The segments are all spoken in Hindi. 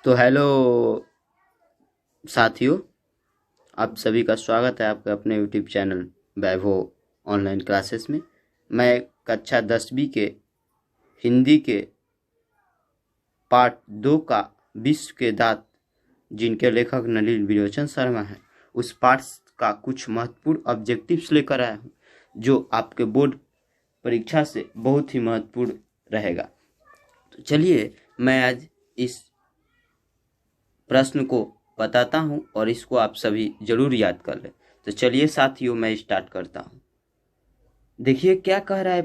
तो हेलो साथियों, आप सभी का स्वागत है आपके अपने यूट्यूब चैनल वैभव ऑनलाइन क्लासेस में। मैं कक्षा 10वीं के हिंदी के पार्ट 2 का विश्व के दांत, जिनके लेखक नलिन विलोचन शर्मा हैं, उस पार्ट का कुछ महत्वपूर्ण ऑब्जेक्टिव्स लेकर आया हूँ जो आपके बोर्ड परीक्षा से बहुत ही महत्वपूर्ण रहेगा। तो चलिए मैं आज इस प्रश्न को बताता हूं और इसको आप सभी जरूर याद कर लें। तो चलिए साथियों, मैं स्टार्ट करता हूं। देखिए क्या कह रहा है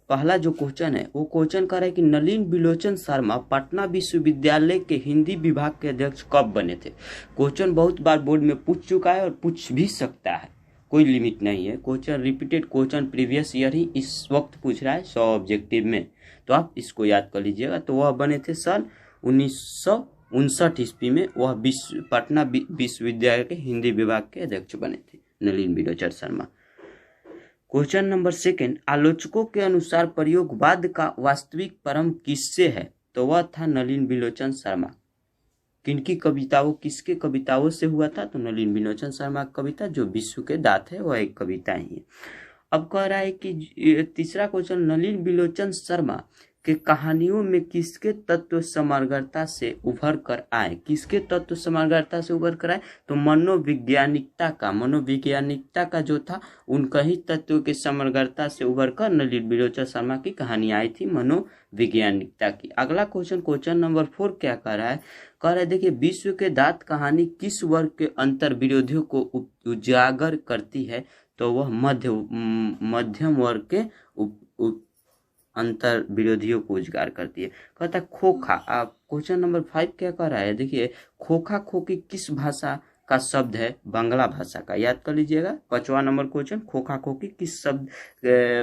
पहला जो क्वेश्चन है वो क्वेश्चन कह रहा है कि नलिन विलोचन शर्मा पटना विश्वविद्यालय के हिंदी विभाग के अध्यक्ष कब बने थे। क्वेश्चन बहुत बार बोर्ड में पूछ चुका है और पूछ भी सकता है, कोई लिमिट नहीं है। Question repeated question previous year ही इस वक्त पूछ रहा है 100 ऑब्जेक्टिव में, तो आप इसको याद कर लीजिएगा। तो वह बने थे सन 1959 ईस्वी में। वह पटना विश्वविद्यालय के हिंदी विभाग के अध्यक्ष बने थे नलिन विलोचन शर्मा। क्वेश्चन नंबर 2, आलोचकों के अनुसार प्रयोगवाद का वास्तविक प्रारंभ किससे है। तो वह था नलिन विलोचन शर्मा। किसके कविताओं से हुआ था। तो नलिन विलोचन शर्मा की कविता जो विश्व के दांत है वह एक कविता ही है। अब कह रहा है कि तीसरा क्वेश्चन, नलिन विलोचन शर्मा के कहानियों में किसके तत्व समग्रता से उभर कर आए। किसके तत्व समग्रता से उभर कर आए। तो मनोविज्ञानिकता का जो था उनका ही तत्व के समग्रता से उभर कर नलिन विलोचन शर्मा की कहानी आई थी मनोविज्ञानिकता की। अगला क्वेश्चन नंबर 4 क्या कह रहा है। कह रहा है देखिए, विश्व के दांत कहानी किस वर्ग के अंतर विरोधियों को उजागर करती है। तो वह मध्यम वर्ग के अंतर विरोधियों को उजागर करती है। कहता है खोखा। आप क्वेश्चन नंबर 5 क्या कह रहा है। देखिए, खोखा खोकी किस भाषा का शब्द है। बांग्ला भाषा का, याद कर लीजिएगा। 5वां नंबर क्वेश्चन, खोखा खोकी किस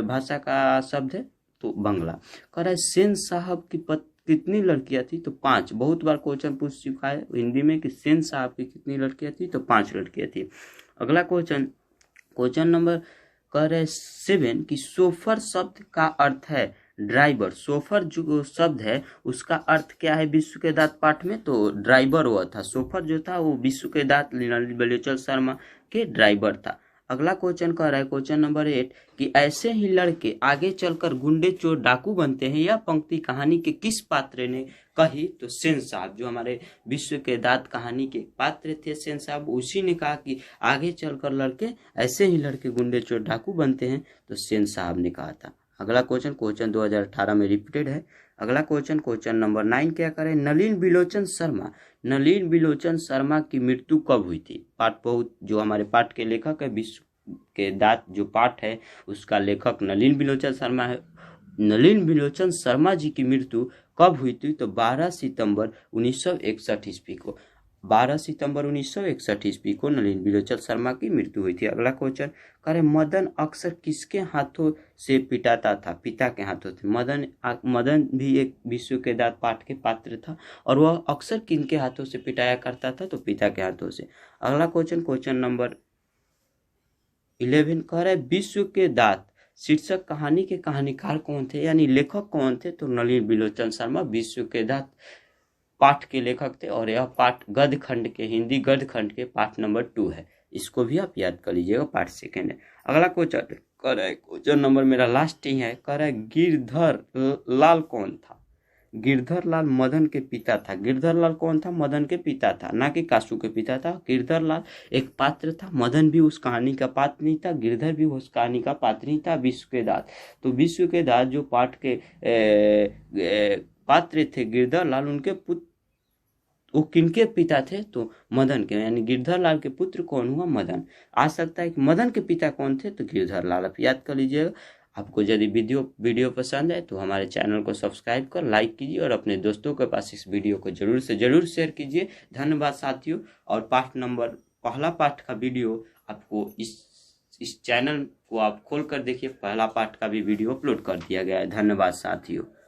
भाषा का शब्द है। तो बांग्ला। कह रहा है सेन साहब की कितनी लड़कियां थी। तो 5। बहुत बार क्वेश्चन पूछ चुका है हिंदी में कि सेन साहब की कितनी लड़कियां थी। तो 5 लड़कियां थी। अगला क्वेश्चन नंबर कह रहे 7 कि सोफर शब्द का अर्थ है ड्राइवर। सोफर जो शब्द है उसका अर्थ क्या है विश्व के दांत पाठ में। तो ड्राइवर हुआ था। सोफर जो था वो विश्व के दांत नलिन विलोचन शर्मा के ड्राइवर था। अगला क्वेश्चन कह रहा है क्वेश्चन नंबर 8 कि ऐसे ही लड़के आगे चलकर गुंडे चोर डाकू बनते हैं। यह पंक्ति कहानी के किस पात्र ने कही। तो सेन साहब, जो हमारे विश्व के दांत कहानी के पात्र थे सेन साहब, उसी ने कहा कि आगे चलकर ऐसे ही लड़के गुंडे चोर डाकू बनते हैं। तो सेन साहब ने कहा था। अगला क्वेश्चन 2018 में रिपीटेड है। अगला क्वेश्चन नंबर 9 क्या करें। नलिन विलोचन शर्मा की मृत्यु कब हुई थी। जो हमारे पाठ के लेखक है, विश्व के दांत जो पाठ है उसका लेखक नलिन विलोचन शर्मा है। नलिन विलोचन शर्मा जी की मृत्यु कब हुई थी। तो 12 सितंबर 1961 ईस्वी को। 12 सितंबर 1961 ईस्वी को नलिन विलोचन शर्मा की मृत्यु हुई थी। अगला क्वेश्चन करें, मदन अक्सर किसके हाथों से पिटाता था। पिता के हाथों से। मदन भी एक विश्व के दांत पाठ के पात्र था और वह अक्सर किनके हाथों से पिटाया करता था। तो पिता के हाथों से। अगला क्वेश्चन नंबर 11 कह रहा है विश्व के दांत शीर्षक कहानी के कहानीकार कौन थे, यानी लेखक कौन थे। तो नलिन विलोचन शर्मा विश्व के दांत पाठ के लेखक थे और यह पाठ हिंदी गद्य खंड के पाठ नंबर 2 है। इसको भी आप याद कर लीजिएगा, पाठ 2 है। अगला क्वेश्चन कह रहा है क्वेश्चन नंबर मेरा लास्ट ही है। कह रहा है गिरधर लाल कौन था। गिरधर लाल मदन के पिता था। गिरधर लाल कौन था। मदन के पिता था, ना कि कासू के पिता था। गिरधर लाल एक पात्र था। मदन भी उस कहानी का पात्र नहीं था। गिरधर भी उस कहानी का पात्र नहीं था। विश्व के दांत, तो विश्व के दांत जो पाठ के पात्र थे गिरधर लाल, उनके पुत्र वो किनके पिता थे। तो मदन के, यानी गिरधर लाल के पुत्र कौन हुआ। मदन। आ सकता है कि मदन के पिता कौन थे। तो गिरधर लाल। आप याद कर लीजिएगा। आपको यदि वीडियो पसंद है तो हमारे चैनल को सब्सक्राइब कर लाइक कीजिए और अपने दोस्तों के पास इस वीडियो को जरूर से जरूर शेयर कीजिए। धन्यवाद साथियों। और पहला पाठ का वीडियो आपको इस चैनल को आप खोल कर देखिए। पहला पाठ का भी वीडियो अपलोड कर दिया गया है। धन्यवाद साथियों।